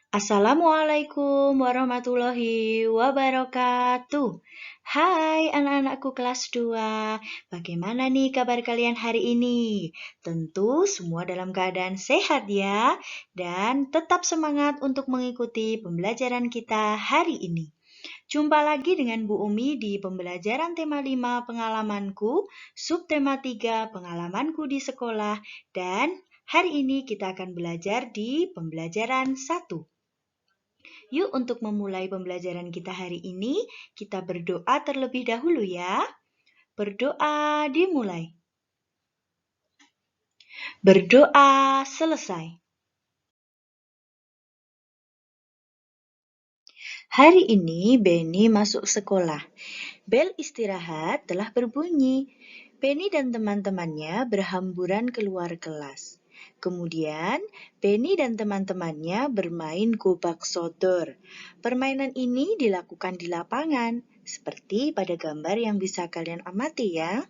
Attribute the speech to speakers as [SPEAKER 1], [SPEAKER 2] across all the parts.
[SPEAKER 1] Assalamualaikum warahmatullahi wabarakatuh. Hai anak-anakku kelas 2. Bagaimana nih kabar kalian hari ini? Tentu semua dalam keadaan sehat ya. Dan tetap semangat untuk mengikuti pembelajaran kita hari ini. Jumpa lagi dengan Bu Umi di pembelajaran tema 5 pengalamanku, subtema 3 pengalamanku di sekolah, dan hari ini kita akan belajar di pembelajaran 1. Yuk untuk memulai pembelajaran kita hari ini, kita berdoa terlebih dahulu ya. Berdoa dimulai. Berdoa selesai. Hari ini Benny masuk sekolah. Bel istirahat telah berbunyi. Benny dan teman-temannya berhamburan keluar kelas. Kemudian, Benny dan teman-temannya bermain gobak sodor. Permainan ini dilakukan di lapangan, seperti pada gambar yang bisa kalian amati ya.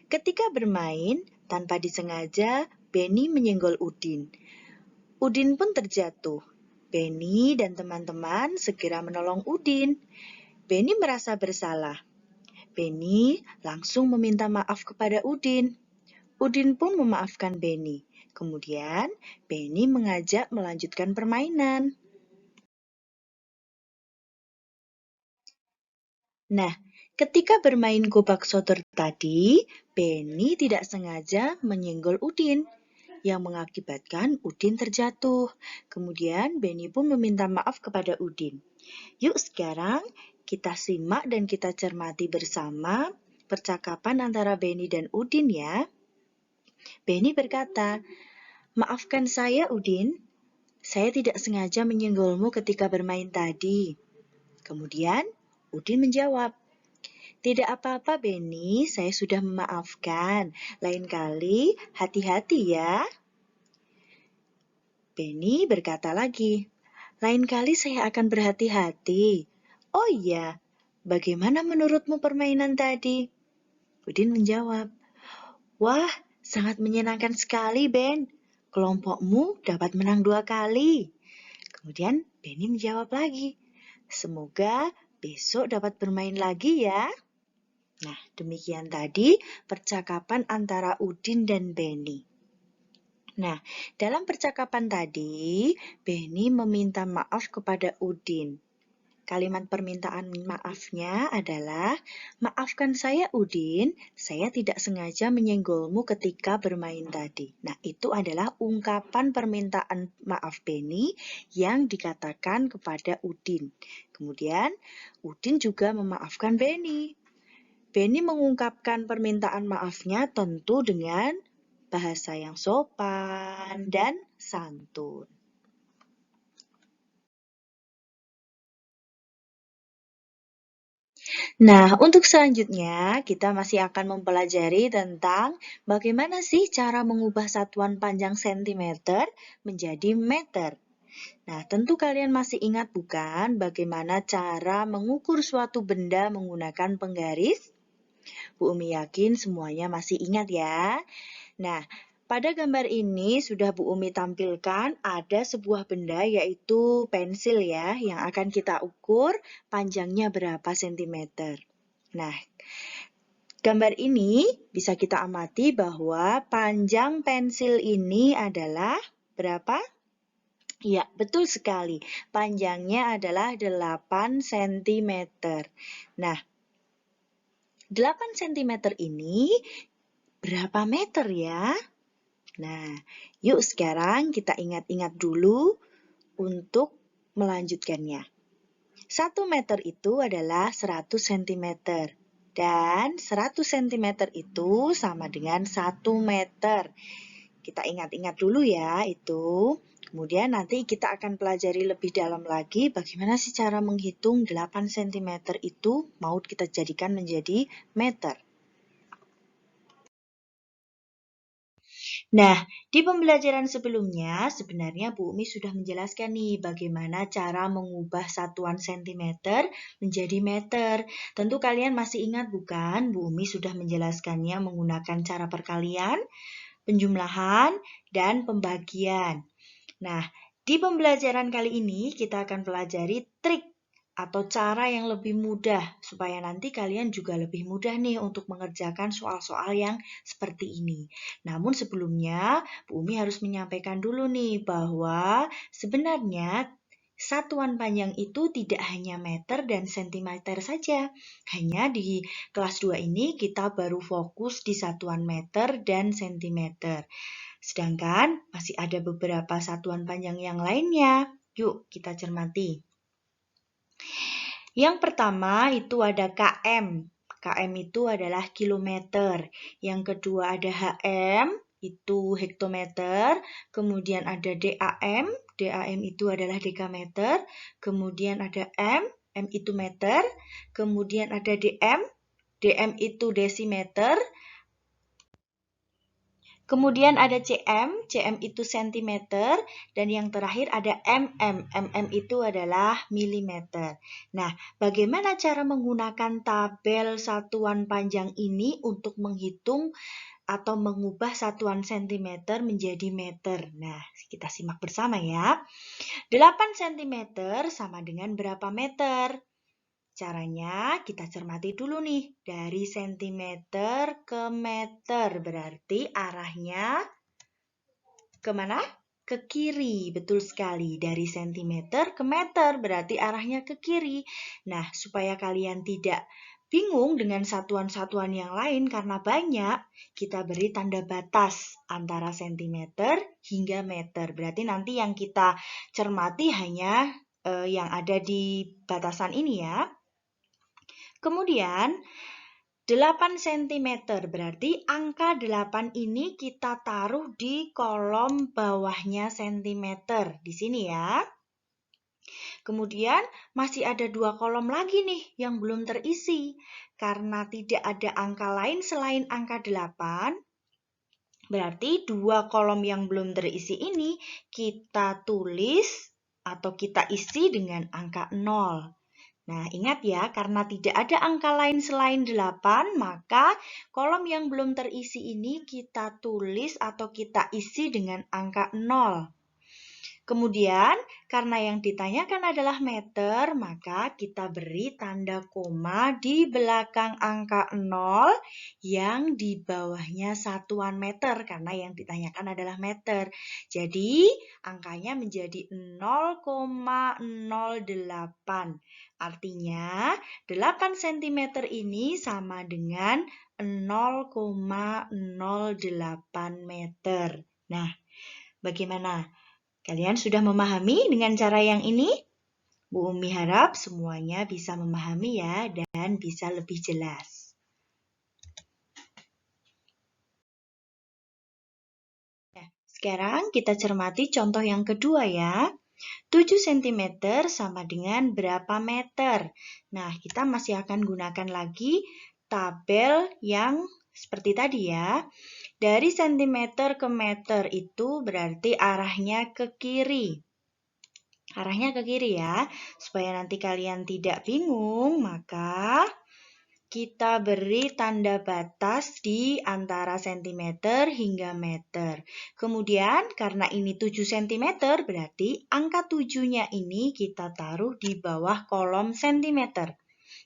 [SPEAKER 1] Ketika bermain, tanpa disengaja, Benny menyenggol Udin. Udin pun terjatuh. Benny dan teman-teman segera menolong Udin. Benny merasa bersalah. Benny langsung meminta maaf kepada Udin. Udin pun memaafkan Benny. Kemudian, Benny mengajak melanjutkan permainan. Nah, ketika bermain gobak sodor tadi, Benny tidak sengaja menyenggol Udin, yang mengakibatkan Udin terjatuh. Kemudian, Benny pun meminta maaf kepada Udin. Yuk sekarang kita simak dan kita cermati bersama percakapan antara Benny dan Udin ya. Benny berkata, "Maafkan saya, Udin. Saya tidak sengaja menyenggolmu ketika bermain tadi." Kemudian, Udin menjawab, "Tidak apa-apa, Benny. Saya sudah memaafkan. Lain kali, hati-hati ya." Benny berkata lagi, "Lain kali saya akan berhati-hati. Oh iya, bagaimana menurutmu permainan tadi?" Udin menjawab, "Wah, sangat menyenangkan sekali, Ben. Kelompokmu dapat menang 2 kali." Kemudian Benny menjawab lagi, "Semoga besok dapat bermain lagi ya." Nah, demikian tadi percakapan antara Udin dan Benny. Nah, dalam percakapan tadi, Benny meminta maaf kepada Udin. Kalimat permintaan maafnya adalah, "Maafkan saya, Udin, saya tidak sengaja menyenggolmu ketika bermain tadi." Nah, itu adalah ungkapan permintaan maaf Benny yang dikatakan kepada Udin. Kemudian, Udin juga memaafkan Benny. Benny mengungkapkan permintaan maafnya tentu dengan bahasa yang sopan dan santun. Nah, untuk selanjutnya kita masih akan mempelajari tentang bagaimana sih cara mengubah satuan panjang sentimeter menjadi meter. Nah, tentu kalian masih ingat bukan bagaimana cara mengukur suatu benda menggunakan penggaris? Bu Umi yakin semuanya masih ingat ya. Nah, pada gambar ini sudah Bu Umi tampilkan ada sebuah benda yaitu pensil ya yang akan kita ukur panjangnya berapa sentimeter. Nah, gambar ini bisa kita amati bahwa panjang pensil ini adalah berapa? Ya, betul sekali. Panjangnya adalah 8 cm. Nah, 8 cm ini berapa meter ya? Nah, yuk sekarang kita ingat-ingat dulu untuk melanjutkannya. 1 meter itu adalah 100 cm. Dan 100 cm itu sama dengan 1 meter. Kita ingat-ingat dulu ya itu. Kemudian nanti kita akan pelajari lebih dalam lagi bagaimana sih cara menghitung 8 cm itu mau kita jadikan menjadi meter. Nah, di pembelajaran sebelumnya sebenarnya Bu Umi sudah menjelaskan nih bagaimana cara mengubah satuan sentimeter menjadi meter. Tentu kalian masih ingat bukan? Bu Umi sudah menjelaskannya menggunakan cara perkalian, penjumlahan, dan pembagian. Nah, Di pembelajaran kali ini kita akan pelajari trik atau cara yang lebih mudah supaya nanti kalian juga lebih mudah nih untuk mengerjakan soal-soal yang seperti ini. Namun sebelumnya Bu Umi harus menyampaikan dulu nih bahwa sebenarnya satuan panjang itu tidak hanya meter dan sentimeter saja. Hanya di kelas 2 ini kita baru fokus di satuan meter dan sentimeter. Sedangkan masih ada beberapa satuan panjang yang lainnya. Yuk kita cermati. Yang pertama itu ada km. km itu adalah kilometer. Yang kedua ada hm, itu hektometer. Kemudian ada dam. dam itu adalah dekameter. Kemudian ada m, m itu meter. Kemudian ada dm, dm itu desimeter. Kemudian ada cm, cm itu sentimeter, dan yang terakhir ada mm, mm itu adalah milimeter. Nah, bagaimana cara menggunakan tabel satuan panjang ini untuk menghitung atau mengubah satuan sentimeter menjadi meter? Nah, kita simak bersama ya. 8 cm sama dengan berapa meter? Caranya kita cermati dulu nih, dari sentimeter ke meter, berarti arahnya kemana? Ke kiri, betul sekali. Dari sentimeter ke meter, berarti arahnya ke kiri. Nah, supaya kalian tidak bingung dengan satuan-satuan yang lain karena banyak, kita beri tanda batas antara sentimeter hingga meter. Berarti nanti yang kita cermati hanya yang ada di batasan ini ya. Kemudian 8 cm berarti angka 8 ini kita taruh di kolom bawahnya sentimeter. Di sini ya. Kemudian masih ada 2 kolom lagi nih yang belum terisi. Karena tidak ada angka lain selain angka 8, berarti 2 kolom yang belum terisi ini kita tulis atau kita isi dengan angka 0. Nah, ingat ya, karena tidak ada angka lain selain 8, maka kolom yang belum terisi ini kita tulis atau kita isi dengan angka 0. Kemudian, karena yang ditanyakan adalah meter, maka kita beri tanda koma di belakang angka 0 yang di bawahnya satuan meter, karena yang ditanyakan adalah meter. Jadi, angkanya menjadi 0,08. Artinya, 8 cm ini sama dengan 0,08 meter. Nah, bagaimana? Kalian sudah memahami dengan cara yang ini? Bu Umi harap semuanya bisa memahami ya dan bisa lebih jelas. Nah, sekarang kita cermati contoh yang kedua ya. 7 cm sama dengan berapa meter? Nah, kita masih akan gunakan lagi tabel yang seperti tadi ya. Dari sentimeter ke meter itu berarti arahnya ke kiri. Arahnya ke kiri ya. Supaya nanti kalian tidak bingung, maka kita beri tanda batas di antara sentimeter hingga meter. Kemudian karena ini 7 cm, berarti angka 7-nya ini kita taruh di bawah kolom sentimeter.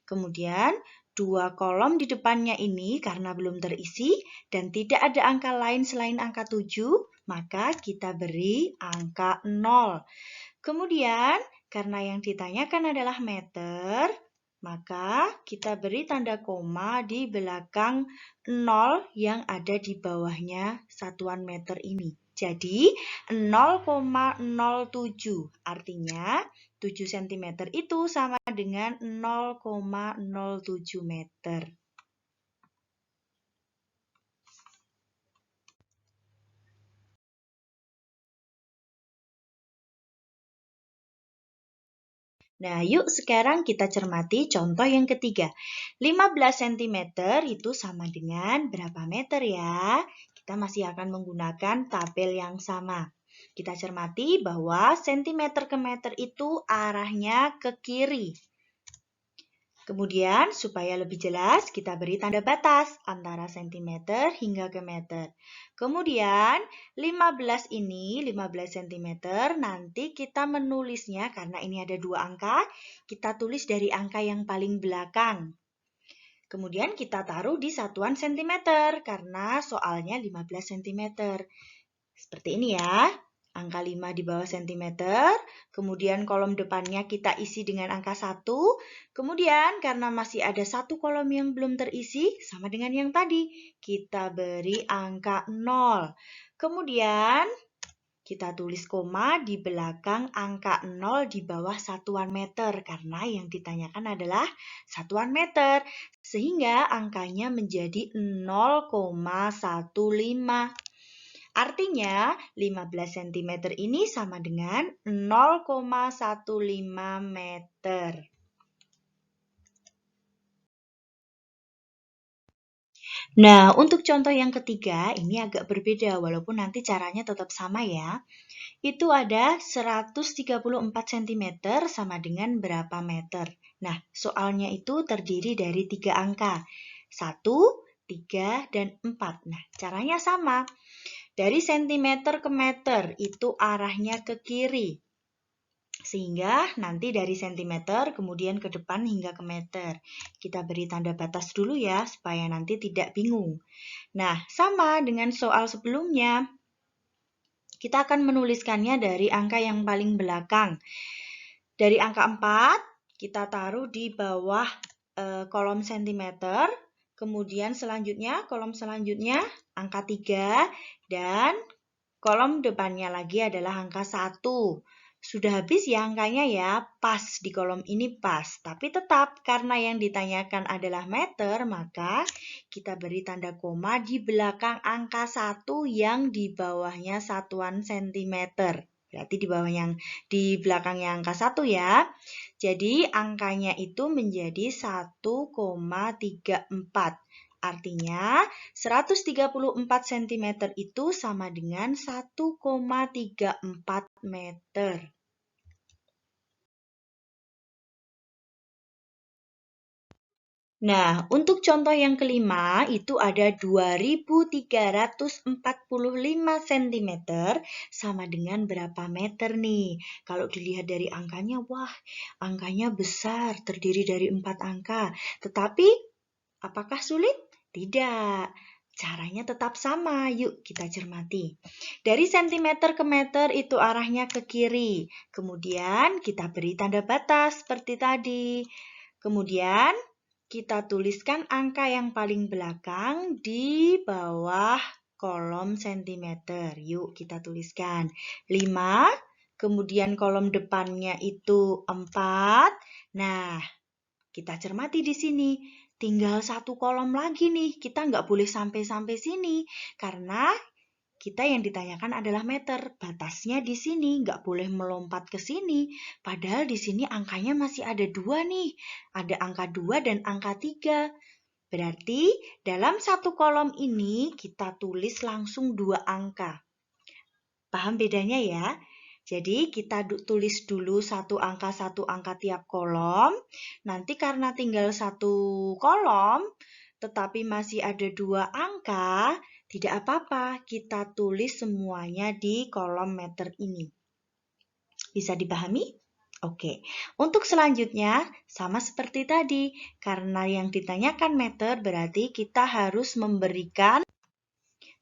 [SPEAKER 1] Kemudian 2 kolom di depannya ini karena belum terisi dan tidak ada angka lain selain angka 7, maka kita beri angka 0. Kemudian, karena yang ditanyakan adalah meter, maka kita beri tanda koma di belakang 0 yang ada di bawahnya satuan meter ini. Jadi 0,07, artinya 7 cm itu sama dengan 0,07 meter. Nah, yuk sekarang kita cermati contoh yang ketiga. 15 cm itu sama dengan berapa meter ya? Kita masih akan menggunakan tabel yang sama. Kita cermati bahwa cm ke meter itu arahnya ke kiri. Kemudian, supaya lebih jelas, kita beri tanda batas antara sentimeter hingga ke meter. Kemudian, 15 ini, 15 cm, nanti kita menulisnya, karena ini ada dua angka, kita tulis dari angka yang paling belakang. Kemudian kita taruh di satuan sentimeter, karena soalnya 15 cm. Seperti ini ya. Angka 5 di bawah sentimeter, kemudian kolom depannya kita isi dengan angka 1, kemudian karena masih ada satu kolom yang belum terisi, sama dengan yang tadi, kita beri angka 0. Kemudian kita tulis koma di belakang angka 0 di bawah satuan meter, karena yang ditanyakan adalah satuan meter, sehingga angkanya menjadi 0,15. Artinya, 15 cm ini sama dengan 0,15 meter. Nah, untuk contoh yang ketiga, ini agak berbeda, walaupun nanti caranya tetap sama ya. Itu ada 134 cm sama dengan berapa meter? Nah, soalnya itu terdiri dari 3 angka. 1, 3, dan 4. Nah, caranya sama. Dari sentimeter ke meter itu arahnya ke kiri. Sehingga nanti dari sentimeter kemudian ke depan hingga ke meter. Kita beri tanda batas dulu ya supaya nanti tidak bingung. Nah, sama dengan soal sebelumnya. Kita akan menuliskannya dari angka yang paling belakang. Dari angka 4 kita taruh di bawah kolom sentimeter. Kemudian kolom selanjutnya angka 3 dan kolom depannya lagi adalah angka 1. Sudah habis ya angkanya ya, pas di kolom ini pas. Tapi tetap karena yang ditanyakan adalah meter, maka kita beri tanda koma di belakang angka 1 yang di bawahnya satuan sentimeter. Berarti di belakangnya angka 1 ya. Jadi angkanya itu menjadi 1,34. Artinya 134 cm itu sama dengan 1,34 meter. Nah, untuk contoh yang kelima itu ada 2345 cm sama dengan berapa meter nih? Kalau dilihat dari angkanya, wah angkanya besar, terdiri dari 4 angka. Tetapi, apakah sulit? Tidak. Caranya tetap sama. Yuk kita cermati. Dari sentimeter ke meter itu arahnya ke kiri. Kemudian kita beri tanda batas seperti tadi. Kemudian kita tuliskan angka yang paling belakang di bawah kolom sentimeter. Yuk kita tuliskan 5, kemudian kolom depannya itu 4. Nah, kita cermati di sini. Tinggal satu kolom lagi nih. Kita nggak boleh sampai sini. Karena kita yang ditanyakan adalah meter. Batasnya di sini, nggak boleh melompat ke sini. Padahal di sini angkanya masih ada 2 nih. Ada angka 2 dan angka 3. Berarti dalam satu kolom ini kita tulis langsung 2 angka. Paham bedanya ya? Jadi kita tulis dulu satu angka tiap kolom. Nanti karena tinggal satu kolom, tetapi masih ada 2 angka, tidak apa-apa, kita tulis semuanya di kolom meter ini. Bisa dipahami? Oke, untuk selanjutnya sama seperti tadi. Karena yang ditanyakan meter berarti kita harus memberikan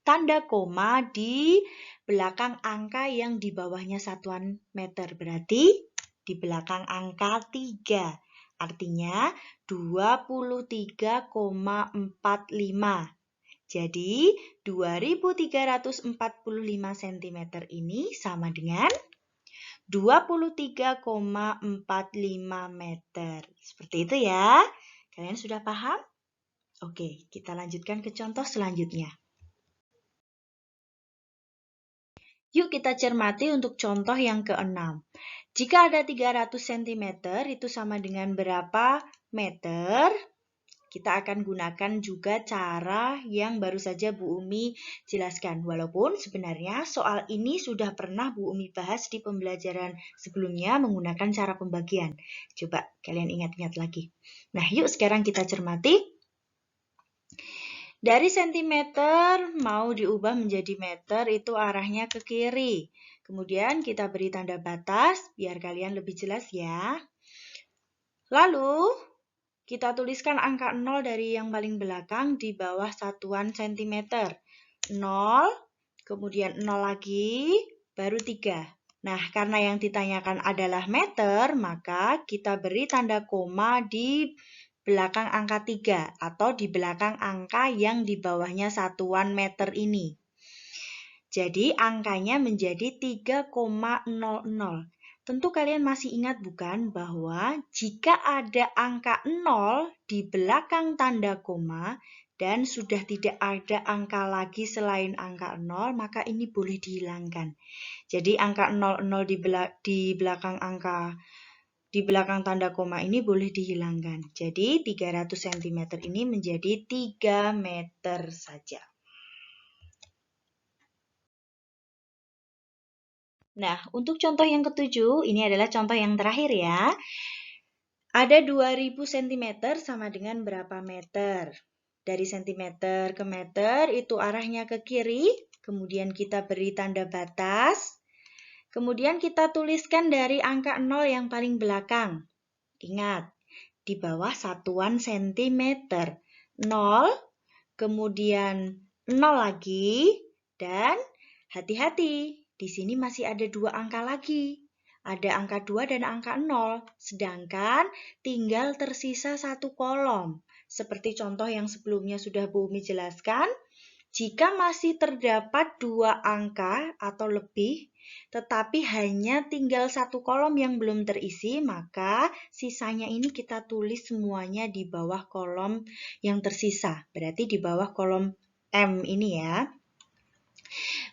[SPEAKER 1] tanda koma di belakang angka yang di bawahnya satuan meter. Berarti di belakang angka 3. Artinya 23,45. Jadi, 2345 cm ini sama dengan 23,45 meter. Seperti itu ya. Kalian sudah paham? Oke, kita lanjutkan ke contoh selanjutnya. Yuk kita cermati untuk contoh yang ke-6. Jika ada 300 cm, itu sama dengan berapa meter? kita akan gunakan juga cara yang baru saja Bu Umi jelaskan. Walaupun sebenarnya soal ini sudah pernah Bu Umi bahas di pembelajaran sebelumnya menggunakan cara pembagian. Coba kalian ingat-ingat lagi. Nah, yuk sekarang kita cermati. Dari sentimeter mau diubah menjadi meter itu arahnya ke kiri. Kemudian kita beri tanda batas biar kalian lebih jelas ya. Lalu kita tuliskan angka 0 dari yang paling belakang di bawah satuan sentimeter. 0, kemudian 0 lagi, baru 3. Nah, karena yang ditanyakan adalah meter, maka kita beri tanda koma di belakang angka 3 atau di belakang angka yang di bawahnya satuan meter ini. Jadi angkanya menjadi 3,00. Tentu kalian masih ingat bukan bahwa jika ada angka 0 di belakang tanda koma dan sudah tidak ada angka lagi selain angka 0, maka ini boleh dihilangkan. Jadi angka 00 di belakang tanda koma ini boleh dihilangkan. Jadi 300 cm ini menjadi 3 meter saja. Nah, untuk contoh yang ketujuh, ini adalah contoh yang terakhir ya. Ada 2000 cm sama dengan berapa meter? Dari sentimeter ke meter itu arahnya ke kiri, kemudian kita beri tanda batas, kemudian kita tuliskan dari angka 0 yang paling belakang. Ingat, di bawah satuan sentimeter. 0, kemudian 0 lagi, dan hati-hati. Di sini masih ada 2 angka lagi. Ada angka 2 dan angka 0. Sedangkan tinggal tersisa 1 kolom. Seperti contoh yang sebelumnya sudah Bu Umi jelaskan, jika masih terdapat 2 angka atau lebih, tetapi hanya tinggal 1 kolom yang belum terisi, maka sisanya ini kita tulis semuanya di bawah kolom yang tersisa. Berarti di bawah kolom M ini ya.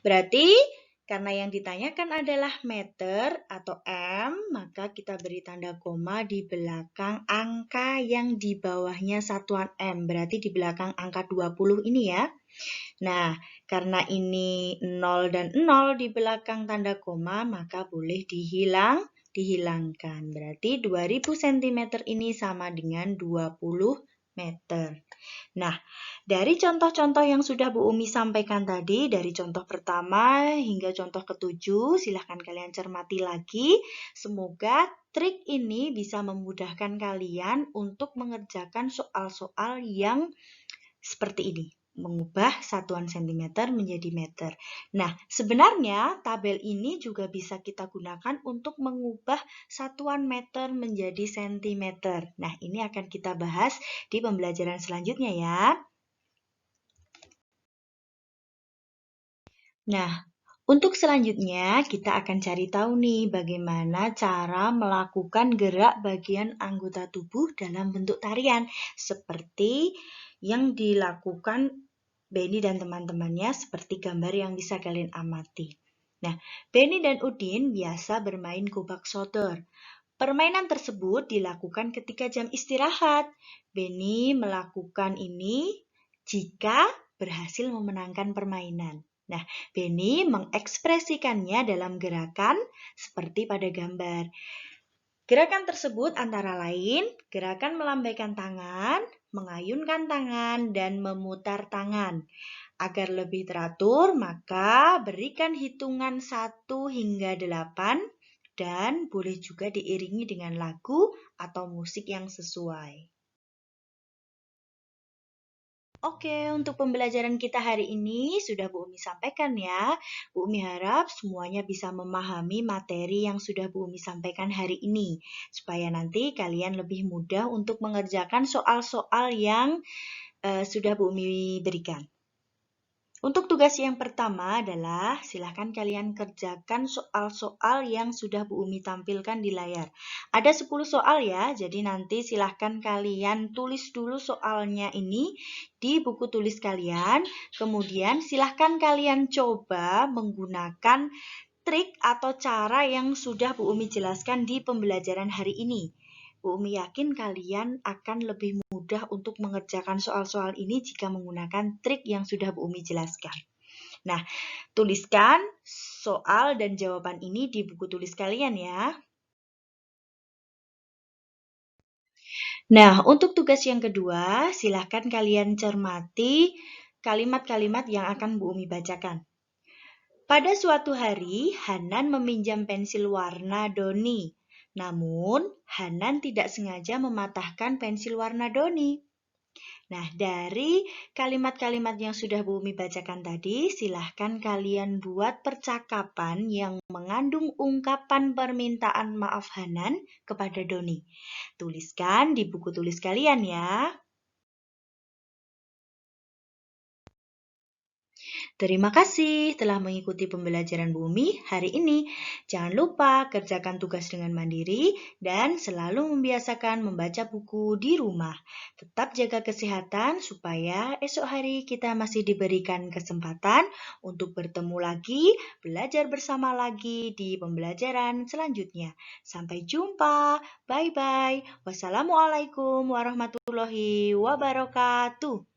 [SPEAKER 1] Berarti karena yang ditanyakan adalah meter atau M, maka kita beri tanda koma di belakang angka yang di bawahnya satuan M. Berarti di belakang angka 20 ini ya. Nah, karena ini 0 dan 0 di belakang tanda koma, maka boleh dihilangkan. Berarti 2000 cm ini sama dengan 20 meter. Nah, dari contoh-contoh yang sudah Bu Umi sampaikan tadi, dari contoh pertama hingga contoh ketujuh, silahkan kalian cermati lagi. Semoga trik ini bisa memudahkan kalian untuk mengerjakan soal-soal yang seperti ini. Mengubah satuan sentimeter menjadi meter. Nah, sebenarnya tabel ini juga bisa kita gunakan untuk mengubah satuan meter menjadi sentimeter. Nah, ini akan kita bahas di pembelajaran selanjutnya ya. Nah, untuk selanjutnya kita akan cari tahu nih bagaimana cara melakukan gerak bagian anggota tubuh dalam bentuk tarian seperti yang dilakukan Benny dan teman-temannya seperti gambar yang bisa kalian amati. Nah, Benny dan Udin biasa bermain gobak sodor. Permainan tersebut dilakukan ketika jam istirahat. Benny melakukan ini jika berhasil memenangkan permainan. Nah, Benny mengekspresikannya dalam gerakan seperti pada gambar. Gerakan tersebut antara lain gerakan melambaikan tangan, mengayunkan tangan, dan memutar tangan. Agar lebih teratur, maka berikan hitungan 1 hingga 8 dan boleh juga diiringi dengan lagu atau musik yang sesuai. Oke, untuk pembelajaran kita hari ini sudah Bu Umi sampaikan ya. Bu Umi harap semuanya bisa memahami materi yang sudah Bu Umi sampaikan hari ini. Supaya nanti kalian lebih mudah untuk mengerjakan soal-soal yang sudah Bu Umi berikan. Untuk tugas yang pertama adalah silahkan kalian kerjakan soal-soal yang sudah Bu Umi tampilkan di layar. Ada 10 soal ya, jadi nanti silahkan kalian tulis dulu soalnya ini di buku tulis kalian. Kemudian silahkan kalian coba menggunakan trik atau cara yang sudah Bu Umi jelaskan di pembelajaran hari ini. Bu Umi yakin kalian akan lebih mudah untuk mengerjakan soal-soal ini jika menggunakan trik yang sudah Bu Umi jelaskan. Nah, tuliskan soal dan jawaban ini di buku tulis kalian ya. Nah, untuk tugas yang kedua, silahkan kalian cermati kalimat-kalimat yang akan Bu Umi bacakan. Pada suatu hari, Hanan meminjam pensil warna Doni. Namun, Hanan tidak sengaja mematahkan pensil warna Doni. Nah, dari kalimat-kalimat yang sudah Bu Umi bacakan tadi, silahkan kalian buat percakapan yang mengandung ungkapan permintaan maaf Hanan kepada Doni. Tuliskan di buku tulis kalian ya. Terima kasih telah mengikuti pembelajaran Bumi hari ini. Jangan lupa kerjakan tugas dengan mandiri dan selalu membiasakan membaca buku di rumah. Tetap jaga kesehatan supaya esok hari kita masih diberikan kesempatan untuk bertemu lagi, belajar bersama lagi di pembelajaran selanjutnya. Sampai jumpa. Bye-bye. Wassalamualaikum warahmatullahi wabarakatuh.